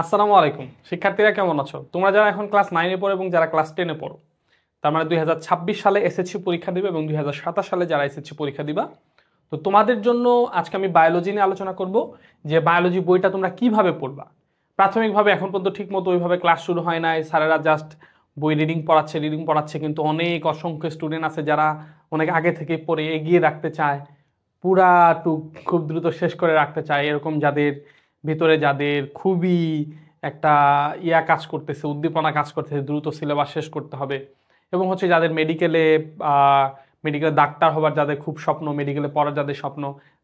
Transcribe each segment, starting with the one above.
আসসালামু আলাইকুম শিক্ষার্থীরা কেমন আছো? তোমরা যারা এখন ক্লাস 9 এ পড়ো এবং যারা ক্লাস 10 এ পড়ো, তার মানে 2026 সালে এসএসসি পরীক্ষা দিবে এবং 2027 সালে যারা এসএসসি পরীক্ষা দিবা, তো তোমাদের জন্য আজকে আমি বায়োলজি নিয়ে আলোচনা করব যে বায়োলজি বইটা তোমরা কিভাবে পড়বা। প্রাথমিকভাবে এখন পর্যন্ত ঠিকমতো ওইভাবে ক্লাস শুরু হয় নাই, স্যারেরা জাস্ট বই রিডিং পড়াচ্ছে, কিন্তু অনেক অসংখ্য স্টুডেন্ট আছে যারা অনেক আগে থেকে পড়ে এগিয়ে রাখতে চায়, পুরা টুক খুব দ্রুত শেষ করে রাখতে চায়, এরকম যাদের ভিতরে যাদের খুবই একটা কাজ করতেছে, উদ্দীপনা কাজ করতেছে, দ্রুত সিলেবাস শেষ করতে হবে, এবং হচ্ছে যাদের মেডিকেলে ডাক্তার হবার যাদের খুব স্বপ্ন, মেডিকেলে পড়ার যাদের স্বপ্ন,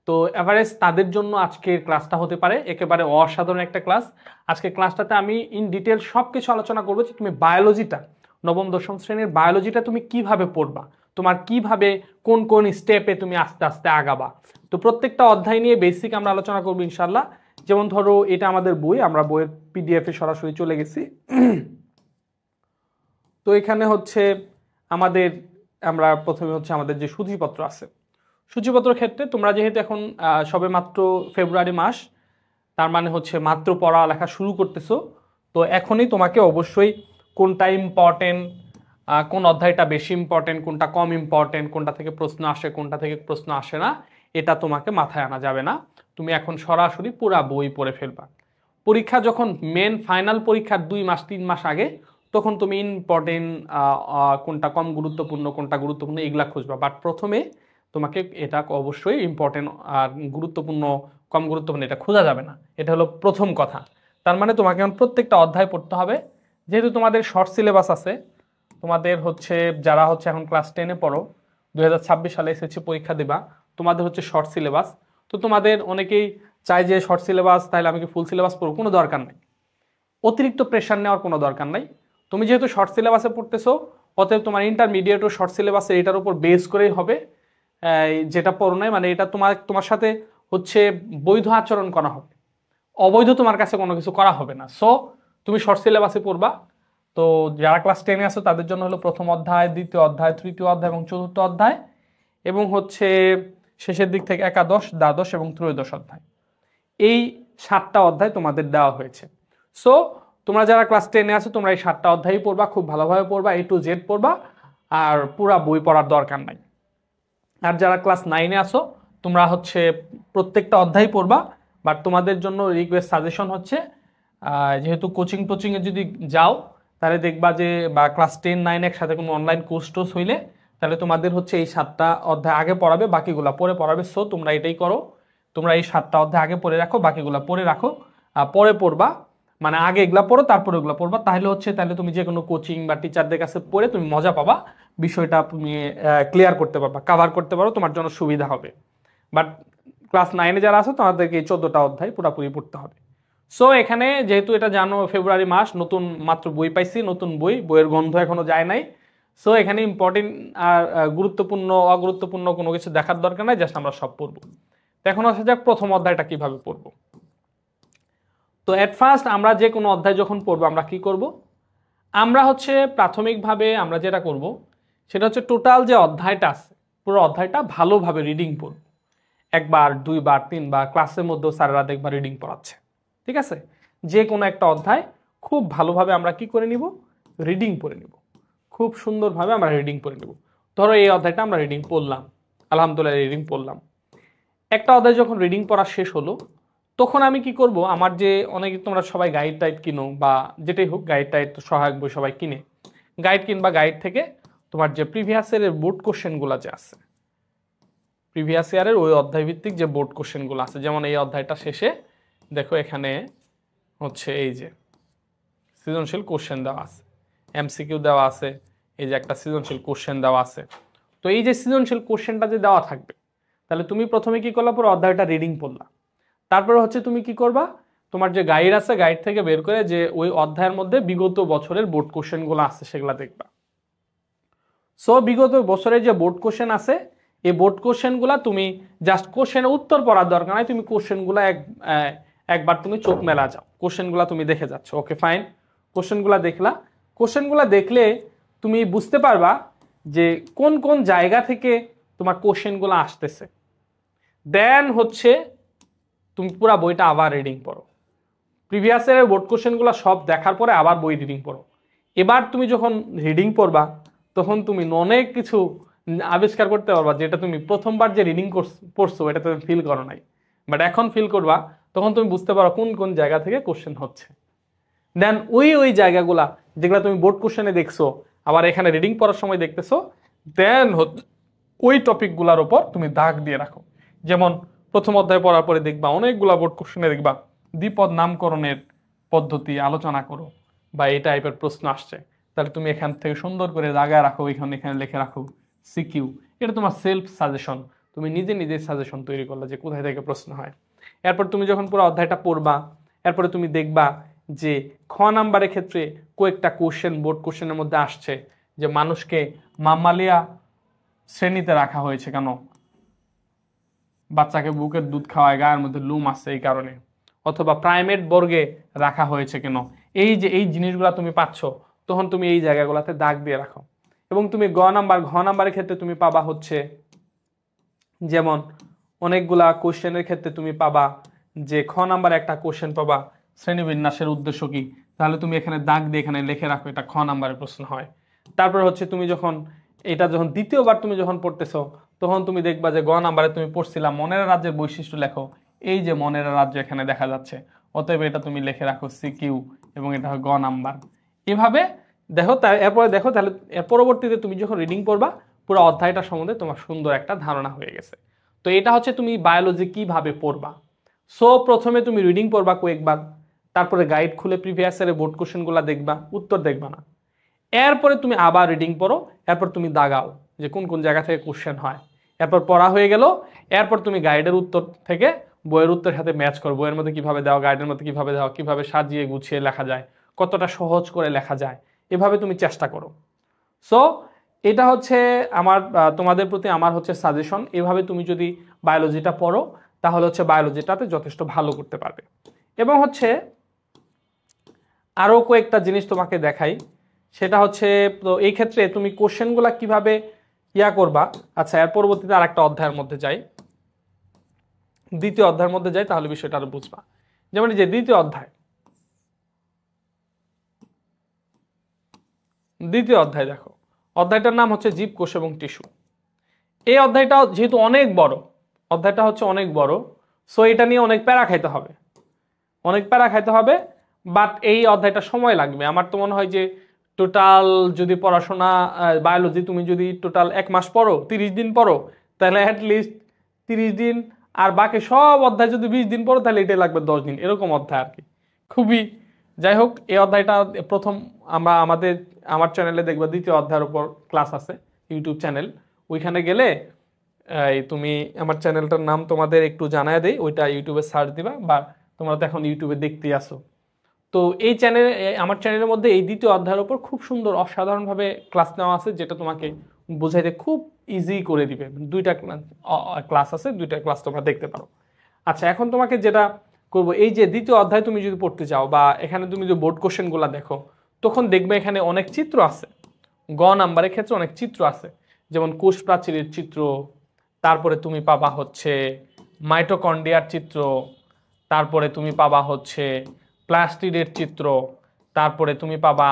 তো এভারেজ তাদের জন্য আজকের ক্লাসটা হতে পারে একেবারে অসাধারণ একটা ক্লাস। আজকের ক্লাসটাতে আমি ইন ডিটেল সব কিছু আলোচনা করবো যে তুমি বায়োলজিটা, নবম দশম শ্রেণীর বায়োলজিটা তুমি কিভাবে পড়বা, তোমার কিভাবে কোন কোন স্টেপে তুমি আস্তে আস্তে আগাবা। তো প্রত্যেকটা অধ্যায় নিয়ে বেসিক আমরা আলোচনা করবো ইনশাল্লাহ। যেমন ধরো এটা আমাদের বই, আমরা বইয়ের পিডিএফ এ সরাসরি চলে গেছি। তো এখানে হচ্ছে আমাদের আমরা প্রথমে হচ্ছে আমাদের যে সূচিপত্র আছে, সূচিপত্রের ক্ষেত্রে তোমরা যেহেতু এখন সবে মাত্র ফেব্রুয়ারি মাস, তার মানে হচ্ছে মাত্র পড়ালেখা শুরু করতেছো, তো এখনই তোমাকে অবশ্যই কোনটা ইম্পর্টেন্ট, কোন অধ্যায়টা বেশি ইম্পর্টেন্ট, কোনটা কম ইম্পর্টেন্ট, কোনটা থেকে প্রশ্ন আসে কোনটা থেকে প্রশ্ন আসে না, এটা তোমাকে মাথায় আনা যাবে না। তুমি এখন সরাসরি পুরা বই পড়ে ফেলবা। পরীক্ষা যখন মেন ফাইনাল পরীক্ষার 2 মাস 3 মাস আগে, তখন তুমি ইম্পর্টেন্ট কোনটা কম গুরুত্বপূর্ণ কোনটা গুরুত্বপূর্ণ এগুলা খুঁজবা, বাট প্রথমে তোমাকে এটা অবশ্যই ইম্পর্টেন্ট আর গুরুত্বপূর্ণ কম গুরুত্বপূর্ণ এটা খোঁজা যাবে না, এটা হলো প্রথম কথা। তার মানে তোমাকে এখন প্রত্যেকটা অধ্যায় পড়তে হবে। যেহেতু তোমাদের শর্ট সিলেবাস আছে, তোমাদের হচ্ছে যারা হচ্ছে এখন ক্লাস 10-এ পড়ো, 2026 সালে এসএসসি পরীক্ষা দেবা, তোমাদের হচ্ছে শর্ট সিলেবাস। তো তোমাদের অনেকেই চায় যে শর্ট সিলেবাস, তাহলে আমি কি ফুল সিলেবাস পড়বো? কোনো দরকার নেই, অতিরিক্ত প্রেশার নেওয়ার কোনো দরকার নাই। তুমি যেহেতু শর্ট সিলেবাসে পড়তেছো, অতএব তোমার ইন্টারমিডিয়েট ও শর্ট সিলেবাসে এটার উপর বেস করেই হবে। যেটা পড়ো নাই মানে এটা তোমার সাথে হচ্ছে বৈধ আচরণ করা হবে, অবৈধ তোমার কাছে কোনো কিছু করা হবে না। সো তুমি শর্ট সিলেবাসে পড়বা। তো যারা ক্লাস 10-এ আছো তাদের জন্য হলো প্রথম অধ্যায়, দ্বিতীয় অধ্যায়, তৃতীয় অধ্যায় এবং চতুর্থ অধ্যায়, এবং হচ্ছে শেষের দিক থেকে একাদশ, দ্বাদশ এবং ত্রয়োদশ অধ্যায়। এই 7টা অধ্যায় তোমাদের দেওয়া হয়েছে। সো তোমরা যারা ক্লাস 10-এ আছো তোমরা এই 7টা অধ্যায়ই পড়বা, খুব ভালোভাবে পড়বা, A to Z পড়বা, আর পুরা বই পড়ার দরকার নাই। আর যারা ক্লাস 9-এ আসো তোমরা হচ্ছে প্রত্যেকটা অধ্যায় পড়বা, বাট তোমাদের জন্য রিকোয়েস্ট সাজেশন হচ্ছে যেহেতু কোচিংয়ে যদি যাও, তাহলে দেখবা যে বা ক্লাস 10-9 একসাথে কোনো অনলাইন কোর্স টোর্স হইলে, তাহলে তোমাদের হচ্ছে এই 7টা অধ্যায় আগে পড়াবে, বাকিগুলা পরে পড়াবে। সো তোমরা এটাই করো, তোমরা এই 7টা অধ্যায় আগে পড়ে রাখো, বাকিগুলা পরে রাখো, পরে পড়বা, মানে আগে এগুলা পড়ো তারপরে ওগুলা পড়বা। তাহলে তুমি যে কোনো কোচিং বা টিচারদের কাছে পড়ে তুমি মজা পাবা, বিষয়টা তুমি ক্লিয়ার করতে পারবা, কাভার করতে পারো, তোমার জন্য সুবিধা হবে। বাট ক্লাস 9-এ যারা আছে তোমাদেরকে এই 14টা অধ্যায় পুরোপুরি পড়তে হবে। সো এখানে যেহেতু এটা জানো ফেব্রুয়ারি মাস, নতুন মাত্র বই পাইছি, নতুন বইয়ের গন্ধ এখনো যায় নাই। সো এখানে ইম্পর্টেন্ট আর গুরুত্বপূর্ণ অগুরুত্বপূর্ণ কোনো কিছু দেখার দরকার নাই, জাস্ট আমরা সব পড়বো। তো এখন আসা যাক প্রথম অধ্যায়টা কিভাবে পড়বো। তো এট ফার্স্ট আমরা যে কোনো অধ্যায় যখন পড়বো আমরা কি করব, আমরা হচ্ছে প্রাথমিকভাবে আমরা যেটা করব সেটা হচ্ছে টোটাল যে অধ্যায়টা আছে পুরো অধ্যায়টা ভালোভাবে রিডিং পড়ব, একবার দুইবার তিনবার, ক্লাসের মধ্যেও স্যারেরা দেখবার রিডিং পড়াচ্ছে, ঠিক আছে? যে কোনো একটা অধ্যায় খুব ভালোভাবে আমরা কি করে নিব, রিডিং পড়ে নিব, খুব সুন্দরভাবে আমরা রিডিং পড়ে নিব। ধরো এই অধ্যায়টা আমরা রিডিং পড়লাম, আলহামদুলিল্লাহ রিডিং পড়লাম। একটা অধ্যায় যখন রিডিং পড়া শেষ হলো, তখন আমি কি করব, আমার যে অনেকে তোমরা সবাই গাইড টাইড কিনো বা যেটাই হোক, গাইড টাইড সহায়ক বই সবাই কিনে, গাইড কিনবা, গাইড থেকে তোমার যে প্রিভিয়াস ইয়ারের বোর্ড কোশ্চেনগুলো যে আছে, প্রিভিয়াস ইয়ারের ওই অধ্যায় ভিত্তিক যে বোর্ড কোশ্চেনগুলো আছে, যেমন এই অধ্যায়টা শেষে দেখো এখানে হচ্ছে এই যে সৃজনশীল কোশ্চেন দেওয়া আছে, এমসিকিউ দেওয়া আছে, এই যে একটা সৃজনশীল কোশ্চেন দেওয়া আছে। তো এই যে সৃজনশীল কোশ্চেনটা যে দেওয়া থাকবে, তাহলে তুমি প্রথমে কি করলা, পুরো অধ্যায়টা রিডিং পড়লা। তারপরে হচ্ছে তুমি কি করবা, তোমার যে গাইড আছে গাইড থেকে বের করে যে ওই অধ্যায়ের মধ্যে বিগত বছরের বোর্ড কোশ্চেনগুলো আছে সেগুলা দেখবা। সো বিগত বছরের যে বোর্ড কোশ্চেন আছে, এই বোর্ড কোশ্চেনগুলা তুমি জাস্ট কোশ্চেনের উত্তর পড়ার দরকার নাই, তুমি কোশ্চেনগুলো একবার তুমি চোখ মেলা যাও, কোশ্চেনগুলো তুমি দেখে যাচ্ছ, ওকে ফাইন। কোশ্চেনগুলো দেখলা, কোশ্চেনগুলো দেখলে তুমি বুঝতে পারবা যে কোন কোন জায়গা থেকে তোমার কোশ্চেনগুলো আসতেছে। দেন হচ্ছে তুমি পুরা বইটা আবার রিডিং পড়ো, প্রিভিয়াস ইয়ারের বোর্ড কোশ্চেনগুলো সব দেখার পরে আবার বই রিডিং পড়ো। এবার তুমি যখন রিডিং পড়বা তখন তুমি অনেক কিছু আবিষ্কার করতে পারবা যেটা তুমি প্রথমবার যে রিডিং পড়ছো এটা তুমি ফিল করো নাই, বাট এখন ফিল করবা, তখন তুমি বুঝতে পারো কোন কোন জায়গা থেকে কোশ্চেন হচ্ছে। দেন ওই জায়গাগুলা যেগুলো তুমি বোর্ড কোশ্চেনে দেখছো আবার এখানে রিডিং পড়ার সময় দেখতেছো, দেন ওই টপিকগুলোর উপর তুমি দাগ দিয়ে রাখো। যেমন প্রথম অধ্যায় পড়ার পরে দেখবা অনেকগুলা বোর্ড কোশ্চেনে দেখবা দ্বিপদ নামকরণের পদ্ধতি আলোচনা করো বা এই টাইপের প্রশ্ন আসছে, তাহলে তুমি এখান থেকে সুন্দর করে দাগায় রাখো, এখানে লিখে রাখো সিকিউ। এটা তোমার সেলফ সাজেশন, তুমি নিজে নিজে সাজেশন তৈরি করলে যে কোথায় থেকে প্রশ্ন হয়। এরপর তুমি যখন পুরো অধ্যায়টা পড়বা এরপরে তুমি দেখবা যে খ নাম্বারের ক্ষেত্রে কয়েকটা কোশ্চেন বোর্ড কোশ্চেনের মধ্যে আসছে যে মানুষকে মাম্মালিয়া শ্রেণীতে রাখা হয়েছে কেন, বাচ্চাকে বুকের দুধ খাওয়ায় গায়ের মধ্যে লুম আছে এই কারণে, অথবা প্রাইমেট বর্গে রাখা হয়েছে কেন। এই যে এই জিনিসগুলো তুমি পাচ্ছ তখন তুমি এই জায়গাগুলোতে দাগ দিয়ে রাখো। এবং তুমি ঘ নাম্বারের ক্ষেত্রে তুমি পাবা হচ্ছে যেমন অনেকগুলা কোশ্চেনের ক্ষেত্রে তুমি পাবা যে খ নাম্বারে একটা কোশ্চেন পাবা শ্রেণীবিন্যাসের উদ্দেশ্য কি, তাহলে তুমি এখানে দাগ দিয়ে এখানে লিখে রাখো এটা খ নাম্বারের প্রশ্ন হয়। তারপর হচ্ছে তুমি যখন দ্বিতীয়বার তুমি যখন পড়তেছো তখন তুমি দেখবা যে গ নাম্বারে তুমি পড়ছিলাম মনের রাজ্যের বৈশিষ্ট্য লেখো, এই যে মনের রাজ্য এখানে দেখা যাচ্ছে, অতএব এটা তুমি লিখে রাখো সিকিউ এবং এটা হয় গ নাম্বার। এভাবে এরপরে দেখো তাহলে এর পরবর্তীতে তুমি যখন রিডিং পড়বা পুরো অধ্যায়টা সম্বন্ধে তোমার সুন্দর একটা ধারণা হয়ে গেছে। তো এটা হচ্ছে তুমি বায়োলজি কিভাবে পড়বা। সো প্রথমে তুমি রিডিং পড়বা কয়েকবার, তারপরে গাইড খুলে প্রিভিয়াস ইয়ারের বোর্ড কোশ্চেনগুলো দেখবা, উত্তর দেখবা না। এরপরে তুমি আবার রিডিং পড়ো, এরপর তুমি দাগাও যে কোন কোন জায়গা থেকে কোশ্চেন হয়। এরপর পড়া হয়ে গেল, এরপর তুমি গাইডের উত্তর থেকে বইয়ের উত্তরের সাথে ম্যাচ করো, বইয়ের মধ্যে কিভাবে দেওয়া গাইডের মধ্যে কিভাবে দেওয়া, কিভাবে সাজিয়ে গুছিয়ে লেখা যায়, কতটা সহজ করে লেখা যায়, এভাবে তুমি চেষ্টা করো। সো এটা হচ্ছে আমার তোমাদের প্রতি আমার হচ্ছে সাজেশন, এভাবে তুমি যদি বায়োলজিটা পড়ো তাহলে হচ্ছে বায়োলজিটাতে যথেষ্ট ভালো করতে পারবে। এবং হচ্ছে আরও কয়েকটা জিনিস তোমাকে দেখাই, সেটা হচ্ছে তো এই ক্ষেত্রে তুমি কোশ্চেনগুলা কিভাবে করবা। আচ্ছা এর পরবর্তীতে আর একটা অধ্যায়ের মধ্যে যাই, দ্বিতীয় অধ্যায়ের মধ্যে যাই, তাহলে বিষয়টা আরো বুঝবা। যেমন যে দ্বিতীয় অধ্যায় দেখো, অধ্যায়টার নাম হচ্ছে জীবকোষ এবং টিস্যু। এই অধ্যায়টা যেহেতু অনেক বড়, অধ্যায়টা হচ্ছে অনেক বড়, সো এটা নিয়ে অনেক প্যারা খাইতে হবে, বাট এই অধ্যায়টা সময় লাগবে। আমার তো মনে হয় যে টোটাল যদি পড়াশোনা বায়োলজি তুমি যদি টোটাল 1 মাস পড়ো, 30 দিন পড়ো, তাহলে অ্যাটলিস্ট 30 দিন, আর বাকি সব অধ্যায় যদি 20 দিন পড়ো তাহলে এটাই লাগবে 10 দিন, এরকম অধ্যায় আর কি। খুবই যাই হোক, এই অধ্যায়টা প্রথম আমার চ্যানেলে দেখবা দ্বিতীয় অধ্যায়ের উপর ক্লাস আছে, ইউটিউব চ্যানেল, ওইখানে গেলে তুমি আমার চ্যানেলটার নাম তোমাদের একটু জানায় দেই, ওইটা ইউটিউবে সার্চ দিবা, বা তোমরা তো এখন ইউটিউবে দেখতেই আসো। তো এই আমার চ্যানেলের মধ্যে এই দ্বিতীয় অধ্যায়ের উপর খুব সুন্দর অসাধারণভাবে ক্লাস নেওয়া আছে, যেটা তোমাকে বোঝাইতে খুব ইজি করে দিবে। 2টা ক্লাস আছে, 2টা ক্লাস তোমরা দেখতে পারো। আচ্ছা এখন তোমাকে যেটা করবো, এই যে দ্বিতীয় অধ্যায় তুমি যদি পড়তে চাও বা এখানে তুমি যে বোর্ড কোশ্চেনগুলো দেখো, তখন দেখবে এখানে অনেক চিত্র আছে। গ নাম্বারের ক্ষেত্রে অনেক চিত্র আছে, যেমন কোষ প্রাচীরের চিত্র, তারপরে তুমি পাবা হচ্ছে মাইটোকন্ড্রিয়ার চিত্র, তারপরে তুমি পাবা হচ্ছে প্লাস্টিডের চিত্র, তারপরে তুমি পাবা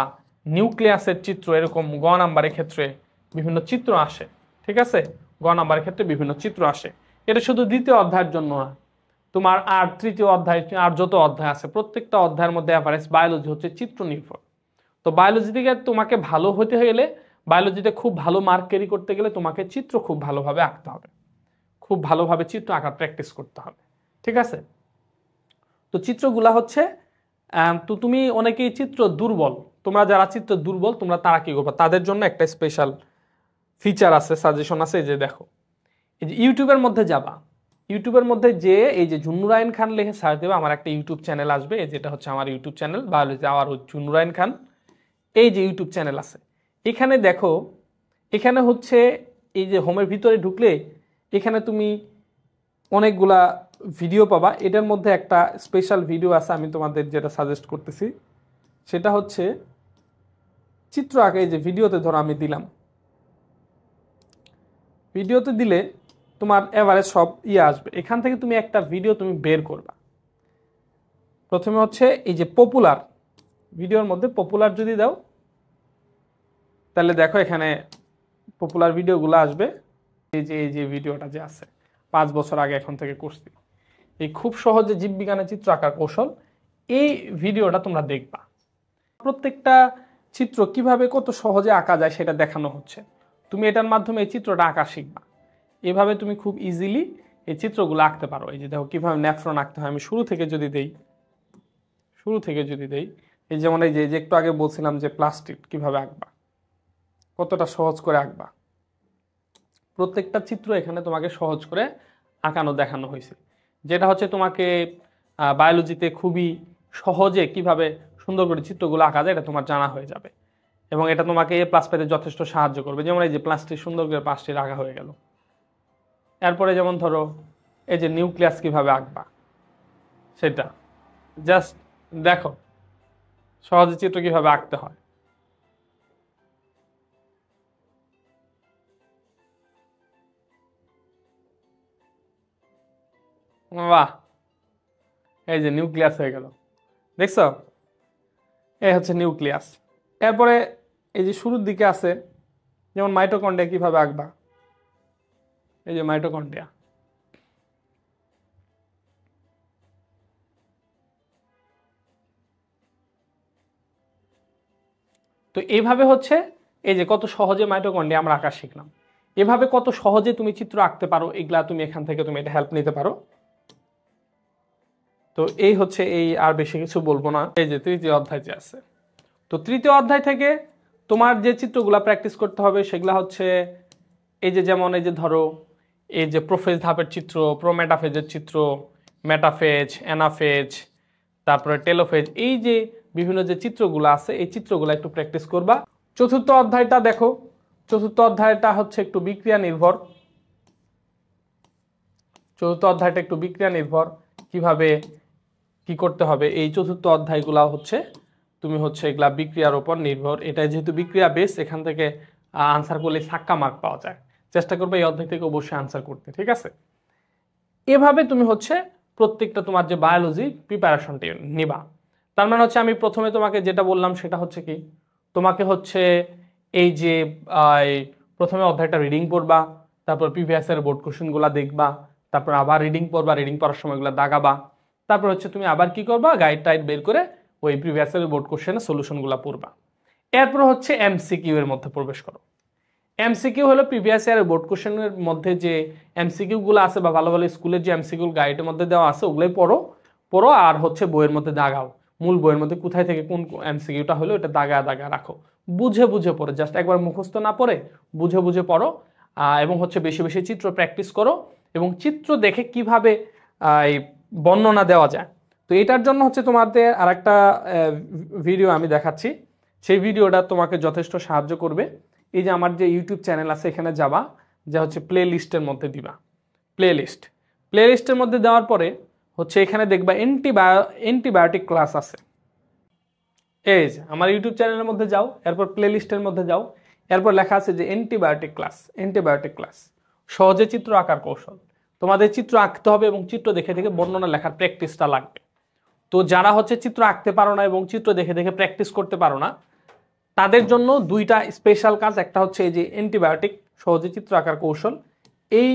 নিউক্লিয়াসের চিত্র। এরকম গ নাম্বারের ক্ষেত্রে বিভিন্ন চিত্র আসে, ঠিক আছে, গ নাম্বারের ক্ষেত্রে বিভিন্ন চিত্র আসে। এটা শুধু দ্বিতীয় অধ্যায়ের জন্য না, তোমার আর তৃতীয় অধ্যায় আর যত অধ্যায় আছে প্রত্যেকটা অধ্যায়ের মধ্যে অ্যাভারেজ বায়োলজি হচ্ছে চিত্র নির্ভর। তো বায়োলজি থেকে তোমাকে ভালো হতে গেলে, বায়োলজিতে খুব ভালো মার্ক ক্যারি করতে গেলে তোমাকে চিত্র খুব ভালোভাবে আঁকতে হবে, খুব ভালোভাবে চিত্র আঁকার প্র্যাকটিস করতে হবে, ঠিক আছে। তো চিত্রগুলা হচ্ছে তো তুমি অনেকেই চিত্র দুর্বল, তোমরা যারা চিত্র দুর্বল তোমরা তারা কি করবা, তাদের জন্য একটা স্পেশাল ফিচার আছে, সাজেশন আছে। এই যে দেখো, এই যে ইউটিউবের মধ্যে যাবা, ইউটিউবের মধ্যে যে এই যে জুন্নুরাইন খান লিখে সার্চ দেবে, আমার একটা ইউটিউব চ্যানেল আসবে, যেটা হচ্ছে আমার ইউটিউব চ্যানেল বায়োলজি আওয়ার জুন্নুরাইন খান, এই যে ইউটিউব চ্যানেল আছে। এখানে দেখো, এখানে হচ্ছে এই যে হোমের ভিতরে ঢুকলে এখানে তুমি অনেকগুলা ভিডিও পাবা। এটার মধ্যে একটা স্পেশাল ভিডিও আছে, আমি তোমাদের যেটা সাজেস্ট করতেছি সেটা হচ্ছে চিত্র আঁকা। এই যে ভিডিওতে ধরো আমি দিলাম, ভিডিওতে দিলে তোমার এভারেজ সব আসবে, এখান থেকে তুমি একটা ভিডিও তুমি বের করবা, প্রথমে হচ্ছে এই যে পপুলার ভিডিওর মধ্যে পপুলার যদি দাও তাহলে দেখো এখানে পপুলার ভিডিওগুলো আসবে। এই যে ভিডিওটা যে আছে 5 বছর আগে এখন থেকে করছি, এই খুব সহজে জীববিজ্ঞানের চিত্র আঁকার কৌশল, এই ভিডিওটা তোমরা দেখবা। প্রত্যেকটা চিত্র কিভাবে কত সহজে আঁকা যায় সেটা দেখানো হচ্ছে। তুমি এটার মাধ্যমে এই চিত্রটা আঁকা শিখবা। এভাবে তুমি খুব ইজিলি এই চিত্রগুলো আঁকতে পারো। এই যে দেখো কিভাবে ন্যাফ্রন আঁকতে হয়। আমি শুরু থেকে যদি দেই এই যেমন এই যে একটু আগে বলছিলাম যে প্লাস্টিক কিভাবে আঁকবা, কতটা সহজ করে আঁকবা। প্রত্যেকটা চিত্র এখানে তোমাকে সহজ করে আঁকানো দেখানো হয়েছে, যেটা হচ্ছে তোমাকে বায়োলজিতে খুবই সহজে কিভাবে সুন্দর করে চিত্রগুলো আঁকা যায় এটা তোমার জানা হয়ে যাবে, এবং এটা তোমাকে এ প্লাস পেতে যথেষ্ট সাহায্য করবে। যেমন এই যে প্লাস্টিক সুন্দর করে পাঁচটি আঁকা হয়ে গেল। এরপরে যেমন ধরো এই যে নিউক্লিয়াস কিভাবে আঁকবা সেটা জাস্ট দেখো সহজে চিত্র কিভাবে আঁকতে হয়। বাহ, এই যে নিউক্লিয়াস হয়ে গেল, দেখছো? এই হচ্ছে নিউক্লিয়াস। এরপরে এই যে শুরুর দিকে আছে যেমন মাইটোকন্ড্রিয়া কিভাবে আঁকবা, এই যে মাইটোকন্ড্রিয়া। তো এইভাবে হচ্ছে এই যে কত সহজে মাইটোকন্ড্রিয়া আমরা আঁকা শিখলাম। এভাবে কত সহজে তুমি চিত্র আঁকতে পারো, এগুলা তুমি এখান থেকে তুমি এটা হেল্প নিতে পারো। তো এই হচ্ছে, এই আর বেশি কিছু বলবো না। এই যে তৃতীয় অধ্যায় যে আছে, তো তৃতীয় অধ্যায় থেকে তোমার যে চিত্রগুলা প্র্যাকটিস করতে হবে সেগুলা হচ্ছে এই যে যেমন এই যে ধরো এই যে প্রোফেজ ধাপের চিত্র, প্রোমেটাফেজের চিত্র, মেটাফেজ, অ্যানাফেজ, তারপরে টেলোফেজ, এই যে বিভিন্ন যে চিত্রগুলো আছে এই চিত্রগুলো একটু প্র্যাকটিস করবা। চতুর্থ অধ্যায়টা দেখো, চতুর্থ অধ্যায়টা হচ্ছে একটু বিক্রিয়া নির্ভর। চতুর্থ অধ্যায়টা একটু বিক্রিয়া নির্ভর, কিভাবে কি করতে হবে এই চতুর্থ অধ্যায়গুলা হচ্ছে তুমি হচ্ছে এগুলা বিক্রিয়ার উপর নির্ভর। এটা যেহেতু বিক্রিয়া বেস, এখান থেকে আনসার করলে সাক্কা মার্ক পাওয়া যায়। চেষ্টা করবে এই অধ্যায় থেকে অবশ্যই আনসার করতে, ঠিক আছে? এভাবে তুমি হচ্ছে প্রত্যেকটা তোমার যে বায়োলজি প্রিপারেশনটি নিবা। তার মানে হচ্ছে আমি প্রথমে তোমাকে যেটা বললাম সেটা হচ্ছে কি, তোমাকে হচ্ছে এই যে প্রথমে অধ্যায়টা রিডিং পড়বা, তারপর প্রিভিয়াস এর বোর্ড কোশ্চেনগুলো দেখবা, তারপর আবার রিডিং পড়বা, রিডিং পড়ার সময় এগুলো দাগাবা, তারপর হচ্ছে তুমি আবার কি করবা, গাইড টাইড বের করে ওই প্রিভিয়াস এর বোর্ড কোশ্চেনের সলিউশনগুলো পড়বা। এরপর হচ্ছে এমসিকিউ এর মধ্যে প্রবেশ করো। এমসিকিউ হলো প্রিভিয়াস ইয়ারের বোর্ড কোশ্চেনের মধ্যে যে এমসিকিউ গুলো আছে বা ভালো ভালো স্কুলের যে এমসিকিউ গাইডের মধ্যে দেওয়া আছে ওগুলোই পড়ো আর হচ্ছে বইয়ের মধ্যে দাগাও। মূল বইয়ের মধ্যে কোথায় থেকে কোন এমসিকিউটা হলো এটা দাগা রাখো, বুঝে বুঝে পড়ো। জাস্ট একবার মুখস্থ না পড়ে বুঝে বুঝে পড়ো, এবং হচ্ছে বেশি বেশি চিত্র প্র্যাকটিস করো, এবং চিত্র দেখে কিভাবে এই বর্ণনা দেওয়া যায়। তো এটার জন্য হচ্ছে তোমাদের আরেকটা ভিডিও আমি দেখাচ্ছি, সেই ভিডিওটা তোমাকে যথেষ্ট সাহায্য করবে। এই যে আমার যে ইউটিউব চ্যানেল আছে এখানে যাবা, যা হচ্ছে প্লে লিস্টের মধ্যে দিবা, প্লে লিস্টের মধ্যে দেওয়ার পরে হচ্ছে এখানে দেখবা অ্যান্টিবায়োটিক ক্লাস আছে। এই যে আমার ইউটিউব চ্যানেলের মধ্যে যাও, এরপর প্লে লিস্টের মধ্যে যাও, এরপর লেখা আছে যে অ্যান্টিবায়োটিক ক্লাস সহজে চিত্র আঁকার কৌশল। তোমাদের চিত্র আঁকতে হবে এবং চিত্র দেখে দেখে বর্ণনা লেখার প্র্যাকটিসটা লাগবে। তো যারা হচ্ছে চিত্র আঁকতে পারো না এবং চিত্র দেখে দেখে প্র্যাকটিস করতে পারো না, তাদের জন্য দুইটা স্পেশাল কাজ। একটা হচ্ছে এই যে অ্যান্টিবায়োটিক সহজে চিত্র আঁকার কৌশল, এই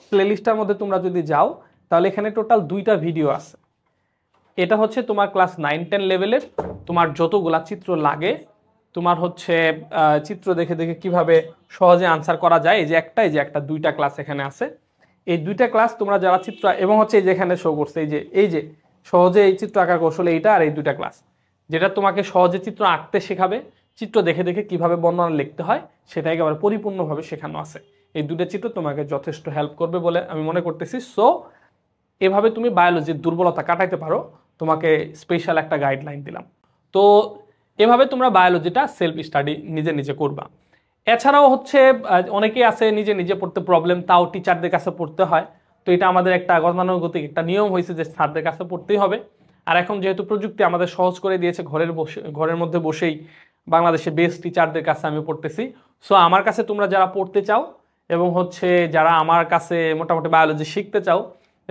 প্লেলিস্টটার মধ্যে তোমরা যদি যাও তাহলে এখানে টোটাল 2টা ভিডিও আছে। এটা হচ্ছে তোমার ক্লাস 9-10 লেভেলের, তোমার যতগুলা চিত্র লাগে, তোমার হচ্ছে চিত্র দেখে দেখে কিভাবে সহজে আনসার করা যায়, এই যে একটা 2টা ক্লাস এখানে আছে। এই 2টা ক্লাস তোমরা যারা চিত্র এবং হচ্ছে এই যে এখানে শো করছে এই যে সহজে এই চিত্র আঁকার কৌশল, এইটা আর এই 2টা ক্লাস যেটা তোমাকে সহজে চিত্র আঁকতে শেখাবে, চিত্র দেখে দেখে কিভাবে বর্ণনা লিখতে হয় সেটা একেবারে পরিপূর্ণভাবে শেখানো আছে। এই 2টা চিত্র তোমাকে যথেষ্ট হেল্প করবে বলে আমি মনে করতেছি। সো এভাবে তুমি বায়োলজির দুর্বলতা কাটাইতে পারো, তোমাকে স্পেশাল একটা গাইডলাইন দিলাম। তো এভাবে তোমরা বায়োলজিটা সেলফ স্টাডি নিজে নিজে করবা। এছাড়াও হচ্ছে অনেকেই আছে নিজে নিজে পড়তে প্রবলেম, তাও টিচারদের কাছে পড়তে হয়। তো এটা আমাদের একটা গতানুগতিক একটা নিয়ম হয়েছে যে স্যারদের কাছে পড়তেই হবে। আর এখন যেহেতু প্রযুক্তি আমাদের সহজ করে দিয়েছে, ঘরের মধ্যে বসেই বাংলাদেশে বেস্ট টিচারদের কাছে আমি পড়তেছি। সো আমার কাছে তোমরা যারা পড়তে চাও এবং হচ্ছে যারা আমার কাছে মোটামুটি বায়োলজি শিখতে চাও,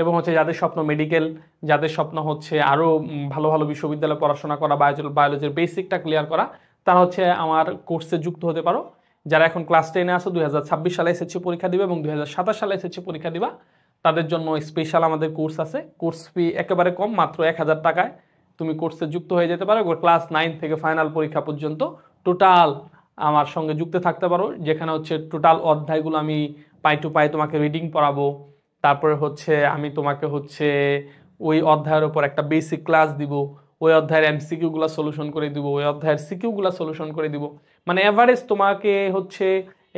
এবং হচ্ছে যাদের স্বপ্ন মেডিকেল, যাদের স্বপ্ন হচ্ছে আরও ভালো ভালো বিশ্ববিদ্যালয়ে পড়াশোনা করা, বায়োলজির বেসিকটা ক্লিয়ার করা, তারা হচ্ছে আমার কোর্সে যুক্ত হতে পারো। যারা এখন ক্লাস 10-এ আসো, 2026 সালে এসএসসি পরীক্ষা দিবে এবং 2027 সালে এসএসসি পরীক্ষা দিবা, তাদের জন্য স্পেশাল আমাদের কোর্স আছে। কোর্স ফি একেবারে কম, মাত্র 1000 টাকায় তুমি কোর্সে যুক্ত হয়ে যেতে পারো। ক্লাস 9 থেকে ফাইনাল পরীক্ষা পর্যন্ত টোটাল আমার সঙ্গে যুক্ত থাকতে পারো, যেখানে হচ্ছে টোটাল অধ্যায়গুলো আমি পাই টু পাই তোমাকে রিডিং পড়াবো। তারপরে হচ্ছে আমি তোমাকে হচ্ছে ওই অধ্যায়ের উপর একটা বেসিক ক্লাস দিব, ওই অধ্যায়ের এমসিকিউ গুলা সলিউশন করে দিব, ওই অধ্যায়ের সিকিউ গুলা সলিউশন করে দিব। মানে এভারেজ তোমাকে হচ্ছে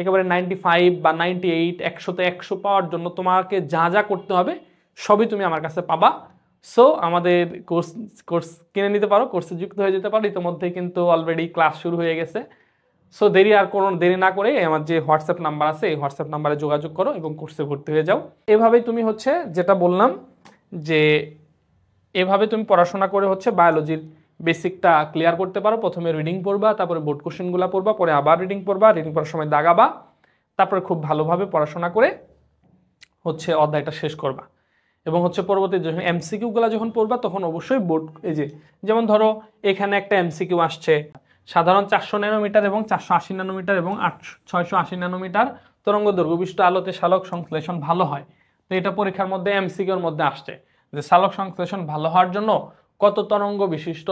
একেবারে 95 বা 98, 100-তে 100 পাওয়ার জন্য তোমাকে যা যা করতে হবে সবই তুমি আমার কাছে পাবা। সো আমাদের কোর্স কিনে নিতে পারো, কোর্সে যুক্ত হয়ে যেতে পারো। ইতিমধ্যে কিন্তু অলরেডি ক্লাস শুরু হয়ে গেছে। সো দেরি না করে আমার যে হোয়াটসঅ্যাপ নাম্বার আছে এই হোয়াটসঅ্যাপ নাম্বারে যোগাযোগ করো এবং কোর্সে ভর্তি হয়ে যাও। এভাবেই তুমি হচ্ছে যেটা বললাম যে এভাবে তুমি পড়াশোনা করে হচ্ছে বায়োলজির বেসিকটা ক্লিয়ার করতে পারো। প্রথমে রিডিং পড়বা, তারপরে বোর্ড কোশ্চেনগুলো পড়বা, পরে আবার রিডিং পড়বা, রিডিং পড়ার সময় দাগাবা, তারপরে খুব ভালোভাবে পড়াশোনা করে হচ্ছে অধ্যায়টা শেষ করবা। এবং হচ্ছে পরবর্তী যখন এমসিকিউগুলো যখন পড়বা তখন অবশ্যই বোর্ড, এই যে যেমন ধরো এখানে একটা এমসিকিউ আসছে, সাধারণ 400 ন্যানোমিটার এবং 480 ন্যানোমিটার এবং 680 ন্যানোমিটার তরঙ্গ দৈর্ঘ্যবিশিষ্ট আলোতে সালোক সংশ্লেষণ ভালো হয়। তো এটা পরীক্ষার মধ্যে এমসিকিউর মধ্যে আসছে যে সালোক সংশ্লেষণ ভালো হওয়ার জন্য কত তরঙ্গ বিশিষ্ট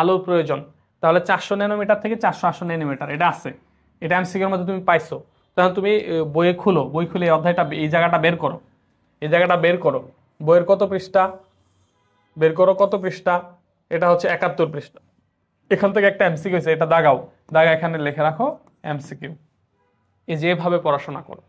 আলোর প্রয়োজন। তাহলে 400 ন্যানোমিটার থেকে 480 ন্যানোমিটার এটা আছে, এটা এমসিকিউর মধ্যে তুমি পাইছো। তখন তুমি বই খুলে এই অধ্যায়টা, এই জায়গাটা বের করো, এই জায়গাটা বের করো, বইয়ের কত পৃষ্ঠা বের করো, কত পৃষ্ঠা, এটা হচ্ছে 71 পৃষ্ঠা। এখান থেকে একটা এমসিকিউ হয়েছে, এটা দাগা এখানে লিখে রাখো এমসিকিউ। এই যে এভাবে পড়াশোনা করো।